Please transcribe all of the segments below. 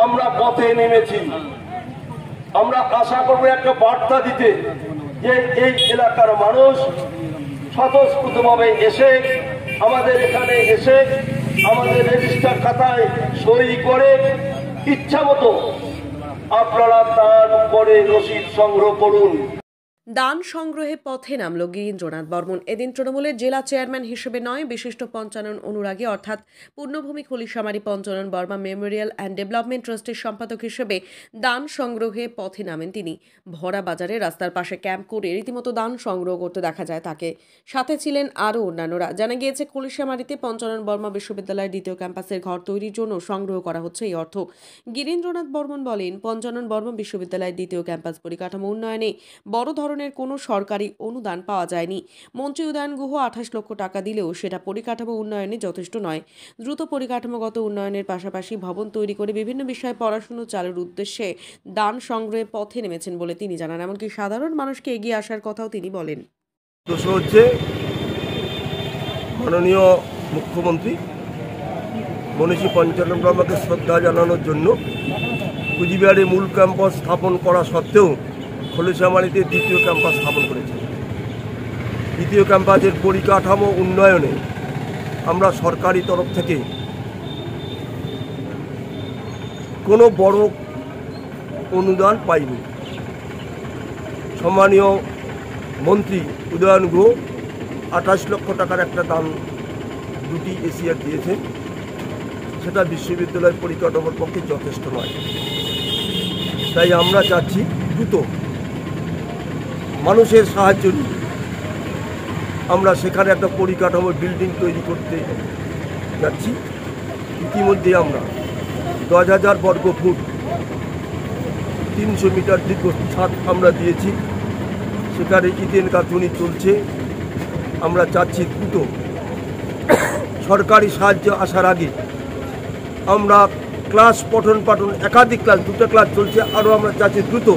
আমরা পথে নেমেছি। আমরা আশা করব একটা বার্তা দিতে যে এই এলাকার মানুষ স্বতঃস্ফূর্তভাবে এসে আমাদের এখানে এসে আমাদের রেজিস্টার খাতায় সই করে ইচ্ছা মতো আপনারা দান করে রসিদ সংগ্রহ করুন। দান সংগ্রহে পথে নামল গিরীন্দ্রনাথ বর্মন। এদিন তৃণমূলের জেলা চেয়ারম্যান হিসেবে নয়, বিশিষ্ট পঞ্চানন অনুরাগী অর্থাৎ পূর্ণভূমি Khalishamari Panchanan Barma memorial and development ট্রাস্টের সম্পাদক হিসেবে দান সংগ্রহে পথে নামেন তিনি। ভরা বাজারে রাস্তার পাশে ক্যাম্প করে রীতিমতো দান সংগ্রহ করতে দেখা যায় তাকে। সাথে ছিলেন আরও অন্যান্যরা। জানা গিয়েছে, খলিশামারীতে পঞ্চানন বর্মা বিশ্ববিদ্যালয়ের দ্বিতীয় ক্যাম্পাসের ঘর তৈরির জন্য সংগ্রহ করা হচ্ছে এই অর্থ। গিরীন্দ্রনাথ বর্মন বলেন, পঞ্চানন বর্মা বিশ্ববিদ্যালয়ের দ্বিতীয় ক্যাম্পাস পরিকাঠামো উন্নয়নে বড় ধরনের কোনো সরকারি অনুদান পাওয়া যায়নি। মন্ত্রী উদয়ন গুহ 28 লক্ষ টাকা দিলেও সেটা পরিকাঠামো উন্নয়নে যথেষ্ট নয়। দ্রুত পরিকাঠামোগত উন্নয়নের পাশাপাশি ভবন তৈরি করে বিভিন্ন বিষয়ে পড়াশুনো চালুর উদ্দেশ্যে দান সংগ্রহে পথে নেমেছেন বলে তিনি জানান। এমনকি সাধারণ মানুষকে এগিয়ে আসার কথাও তিনি বলেন। প্রশ্ন হচ্ছে, মাননীয় মুখ্যমন্ত্রী মনীষী পঞ্চানন বর্মাকে শ্রদ্ধা জানানোর জন্য কুচবিহারে মূল ক্যাম্পাস স্থাপন করা সত্ত্বেও খলিশামারীতে দ্বিতীয় ক্যাম্পাস স্থাপন করেছে। দ্বিতীয় ক্যাম্পাসের পরিকাঠামো উন্নয়নে আমরা সরকারি তরফ থেকে কোনো বড় অনুদান পাইনি। সম্মানীয় মন্ত্রী উদয়ন গুহ 28 লক্ষ টাকার একটা দান 2টি এসিআর দিয়েছেন। সেটা বিশ্ববিদ্যালয়ের পরিকাঠামোর পক্ষে যথেষ্ট নয়। তাই আমরা চাচ্ছি দ্রুত মানুষের সাহায্য নিয়ে আমরা সেখানে একটা পরিকাঠামো বিল্ডিং তৈরি করতে যাচ্ছি। ইতিমধ্যে আমরা 10,000 বর্গ ফুট 300 মিটার দীর্ঘ ছাদ আমরা দিয়েছি। সেখানে ইটের গাঁথুনি চলছে। আমরা চাচ্ছি দ্রুত সরকারি সাহায্য আসার আগে আমরা ক্লাস পঠন পাঠন একাধিক ক্লাস, 2টা ক্লাস চলছে, আরও আমরা চাচ্ছি দ্রুত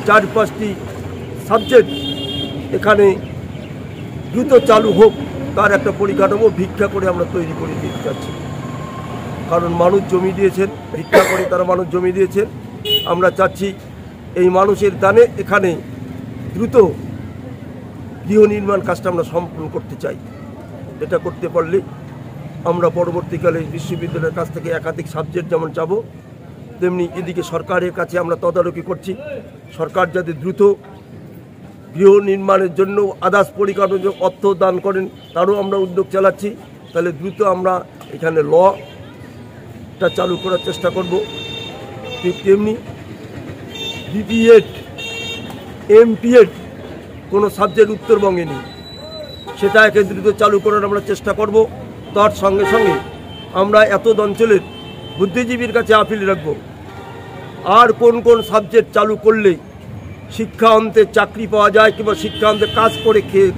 4-5টি সাবজেক্ট এখানে দ্রুত চালু হোক। তার একটা পরিকাঠামো ভিক্ষা করে আমরা তৈরি করে দিতে চাচ্ছি। কারণ মানুষ জমি দিয়েছেন, ভিক্ষা করে তারা মানুষ জমি দিয়েছেন। আমরা চাচ্ছি এই মানুষের দানে এখানে দ্রুত গৃহ নির্মাণ কাজটা আমরা সম্পূর্ণ করতে চাই। এটা করতে পারলে আমরা পরবর্তীকালে বিশ্ববিদ্যালয়ের কাছ থেকে একাধিক সাবজেক্ট যেমন চাবো, তেমনি এদিকে সরকারের কাছে আমরা তদারকি করছি। সরকার যাতে দ্রুত গৃহ নির্মাণের জন্য আদার্স পরিকাঠামো অর্থ দান করেন, তারও আমরা উদ্যোগ চালাচ্ছি। তাহলে দ্রুত আমরা এখানে লটা চালু করার চেষ্টা করব। ঠিক তেমনি বিপিএড, এমপিএড কোনো সাবজেক্ট উত্তরবঙ্গে নেই, সেটা একে দ্রুত চালু করার আমরা চেষ্টা করব। তার সঙ্গে সঙ্গে আমরা এত অঞ্চলের বুদ্ধিজীবীর কাছে আপিল রাখব, আর কোন কোন সাবজেক্ট চালু করলে শিক্ষা অন্তে চাকরি পাওয়া যায় কিংবা শিক্ষা অন্তে কাজ করে খেয়ে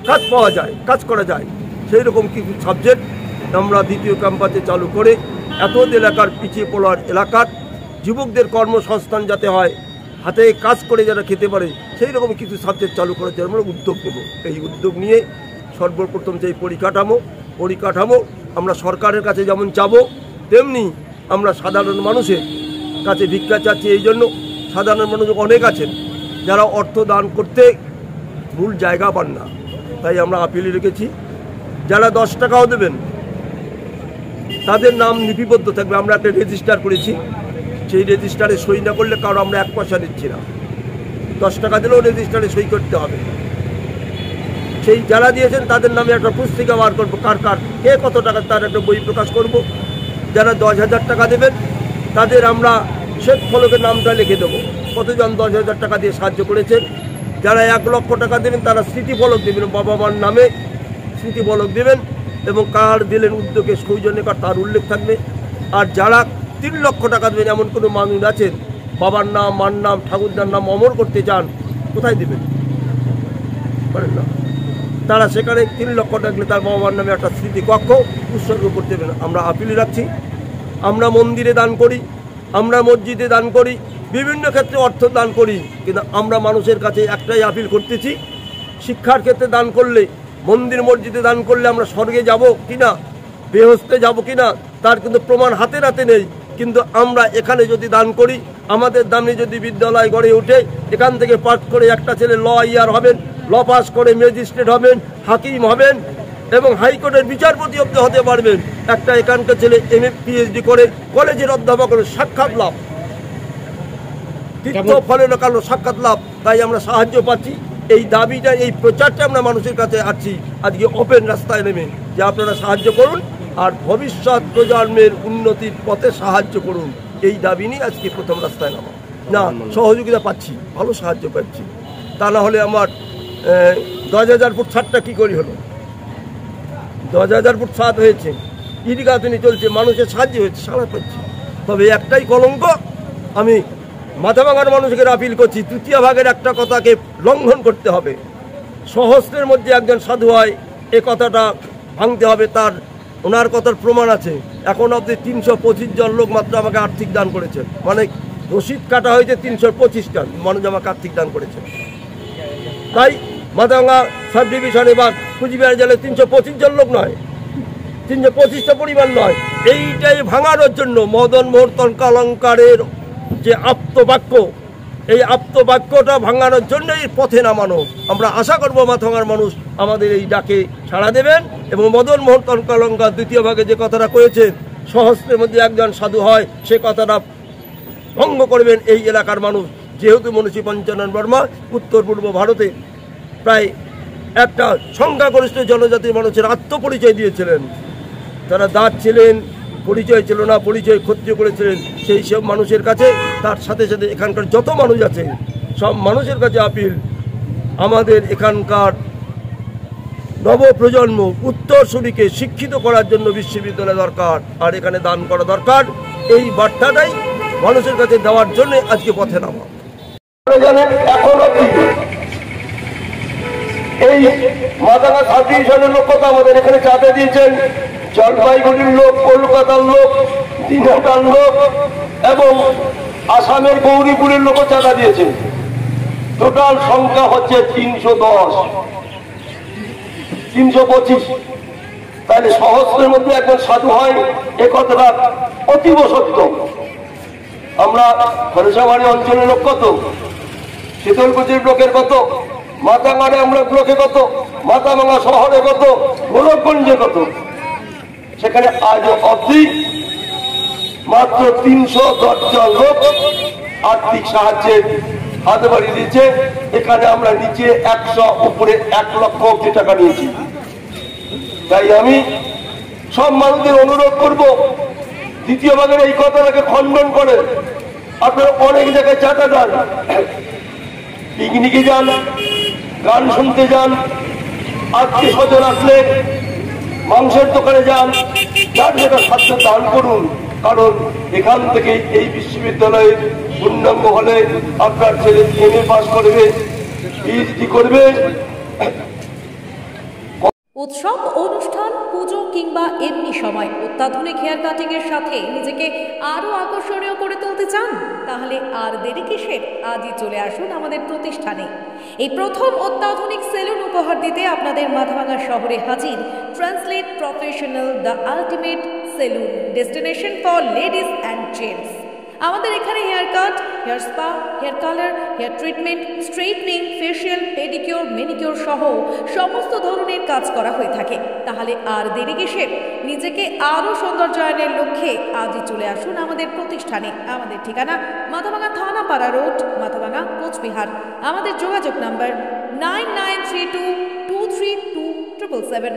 কাজ পাওয়া যায়, কাজ করা যায়, সেই রকম কিছু সাবজেক্ট আমরা দ্বিতীয় ক্যাম্পাসে চালু করে এত এলাকার পিছিয়ে পড়ার এলাকার যুবকদের কর্মসংস্থান যাতে হয়, হাতে কাজ করে যারা খেতে পারে, সেই রকম কিছু সাবজেক্ট চালু করার জন্য আমরা উদ্যোগ নেব। এই উদ্যোগ নিয়ে সর্বপ্রথম যে পরিকাঠামো আমরা সরকারের কাছে যেমন চাবো, তেমনি আমরা সাধারণ মানুষের কাছে ভিক্ষা চাচ্ছি। এই জন্য সাধারণ মানুষ অনেক আছেন যারা অর্থ দান করতে মূল জায়গা পান না। তাই আমরা আপিল রেখেছি, যারা 10 টাকাও দেবেন তাদের নাম লিপিবদ্ধ থাকবে। আমরা একটা রেজিস্টার করেছি, সেই রেজিস্টারে সই না করলে কারো আমরা 1 পয়সা দিচ্ছি না। 10 টাকা দিলেও রেজিস্টারে সই করতে হবে। সেই যারা দিয়েছেন তাদের নামে একটা পুস্তিকা বার করবো, কার কে কত টাকা, তার একটা বই প্রকাশ করব। যারা 10,000 টাকা দেবেন তাদের আমরা শ্বেত ফলকের নামটা লিখে দেবো, কতজন 10,000 টাকা দিয়ে সাহায্য করেছেন। যারা 1 লক্ষ টাকা দেবেন তারা স্মৃতিফলক দেবেন, বাবা মার নামে স্মৃতিফলক দেবেন এবং কার দিলেন উদ্যোগে সৌজন্যে কার তার উল্লেখ থাকবে। আর যারা 3 লক্ষ টাকা দেবেন, এমন কোনো মানুষ আছেন বাবার নাম, মার নাম, ঠাকুরদার নাম অমর করতে চান, কোথায় দেবেন? পারেন না। তারা সেখানে 3 লক্ষ টাকা দিলে তার বাবা মার নামে একটা স্মৃতিকক্ষ উৎসর্গ করতে দেবেন। আমরা আপিল রাখছি, আমরা মন্দিরে দান করি, আমরা মসজিদে দান করি, বিভিন্ন ক্ষেত্রে অর্থ দান করি, কিন্তু আমরা মানুষের কাছে একটাই আপিল করতেছি, শিক্ষার ক্ষেত্রে দান করলে, মন্দির মসজিদে দান করলে আমরা স্বর্গে যাব কিনা, বেহেশতে যাব কিনা তার কিন্তু প্রমাণ হাতে নেই। কিন্তু আমরা এখানে যদি দান করি, আমাদের দামে যদি বিদ্যালয় গড়ে ওঠে, এখান থেকে পাঠ করে একটা ছেলে লয়ার হবেন, ল পাস করে ম্যাজিস্ট্রেট হবেন, হাকিম হবেন এবং হাইকোর্টের বিচারপতি অব্দি হতে পারবেন। একটা এখানকার ছেলে MA PhD করে কলেজের অধ্যাপক করে সাক্ষাৎ লাভ, তীর্থ ফলের কালো সাক্ষাৎ লাভ। তাই আমরা সাহায্য পাচ্ছি। এই দাবিটা, এই প্রচারটা আমরা মানুষের কাছে আসছি আজকে ওপেন রাস্তায় নেমে, যে আপনারা সাহায্য করুন আর ভবিষ্যৎ প্রজন্মের উন্নতির পথে সাহায্য করুন। এই দাবি নিয়ে আজকে প্রথম রাস্তায় নামা। না, সহযোগিতা পাচ্ছি, ভালো সাহায্য পাচ্ছি। তা না হলে আমার 10,000 ফুট ছাদটা কী করে হলো? 10,000 ফুট ছাদ হয়েছে, ইরিগাতনি চলছে, মানুষের সাহায্য হয়েছে, সারা পাচ্ছি। তবে একটাই কলঙ্ক, আমি মাথাভাঙার মানুষকে আপিল করছি, তৃতীয় ভাগের একটা কথাকে লঙ্ঘন করতে হবে। সহস্রের মধ্যে একজন সাধু হয়, এ কথাটা ভাঙতে হবে। ওনার কথার প্রমাণ আছে। এখন অবধি 325 জন লোক মাত্র আমাকে আর্থিক দান করেছেন, মানে রসিদ কাটা হয়েছে 325 জন মানুষ আমাকে আর্থিক দান করেছেন। তাই মাথাভাঙা সাব ডিভিশনে বা কুচবিহার জেলায় 325 জন লোক নয়, 325টা পরিবার নয়। এইটাই ভাঙানোর জন্য মদন মোহন তর্কালঙ্কারের যে আপ্তবাক্য, এই আপ্তবাক্যটা ভাঙানোর জন্য এই পথে নামানো। আমরা আশা করব মাথাভাঙার মানুষ আমাদের এই ডাকে সাড়া দেবেন এবং মদন মোহন তর্কালঙ্কার দ্বিতীয় ভাগে যে কথাটা কয়েছেন, সহস্রের মধ্যে একজন সাধু হয়, সে কথাটা ভঙ্গ করবেন এই এলাকার মানুষ। যেহেতু মনীষী পঞ্চানন বর্মা উত্তর পূর্ব ভারতে প্রায় একটা সংখ্যাগরিষ্ঠ জনজাতির মানুষের আত্মপরিচয় দিয়েছিলেন। তারা দাঁত ছিলেন, পরিচয় ছিল না, পরিচয় ক্ষত্রিয় করেছিলেন। সেই সব মানুষের কাছে, তার সাথে সাথে এখানকার যত মানুষ আছে সব মানুষের কাছে আপিল, আমাদের এখানকার নবপ্রজন্ম উত্তরসূরিকে শিক্ষিত করার জন্য বিশ্ববিদ্যালয় দরকার, আর এখানে দান করা দরকার। এই বার্তাটাই মানুষের কাছে দেওয়ার জন্য আজকে পথে নামা। এখন এই মাথাভাঙা সাব ডিভিশনের লোক কথা আমাদের এখানে চাঁদা দিয়েছেন, জলপাইগুড়ির লোক, কলকাতার লোক, দিনহাটার লোক এবং আসামের গৌরীপুরের লোকও চাঁদা দিয়েছেন। টোটাল সংখ্যা হচ্ছে 310, 325। তাহলে সহস্রের মধ্যে একজন সাধু হয়, এ কথাটা অতীব সত্য। আমরা খরসাবাড়ি অঞ্চলের লোক কত, শীতলকুচির লোকের কত, মাথাভাঙারে আমরা ব্লকে কত, মাথাভাঙা শহরে কত, গোলকগঞ্জে কত, সেখানে আজ অবধি মাত্র 310 জন লোক আর্থিক সাহায্যের হাত বাড়িয়ে দিয়েছে। এখানে আমরা নিচে 100, উপরে 1 লক্ষ অব্দি টাকা নিয়েছি। তাই আমি সব মানুষদের অনুরোধ করব, দ্বিতীয় ভাগের এই কথাটাকে খণ্ডন করে আপনারা অনেক জায়গায় চাঁদা দেন, পিকনিকে যান, গান শুনতে যান, আত্মীয় স্বজন আসলে মাংসের দোকানে যান, যার যেটা সাধ্য দান করুন। কারণ এখান থেকে এই বিশ্ববিদ্যালয়ে পূর্ণাঙ্গ হলে আপনার ছেলে MA পাস করবে, PhD করবে। উৎসব, অনুষ্ঠান, পুজো কিংবা এমনি সময় অত্যাধুনিক হেয়ার কাটিং এর সাথে নিজেকে আরো আকর্ষণীয় করে তুলতে চান? তাহলে আর দেরি কিসের? আজই চলে আসুন আমাদের প্রতিষ্ঠানে। এই প্রথম অত্যাধুনিক সেলুন উপহার দিতে আপনাদের মাথাভাঙা শহরে হাজির translate professional, the ultimate salon, destination for ladies and gents. আমাদের এখানে hair cut, hair spa, hair colour, hair treatment, straightening, facial, pedicure, manicure সহ সমস্ত ধরনের কাজ করা হয়ে থাকে। তাহলে আর দেরি কিসের? নিজেকে আরও সৌন্দর্যায়নের লক্ষ্যে আজই চলে আসুন আমাদের প্রতিষ্ঠানে। আমাদের ঠিকানা মাথাভাঙা থানাপাড়া রোড, মাথাভাঙা, কোচবিহার। আমাদের যোগাযোগ নাম্বার 9932232777।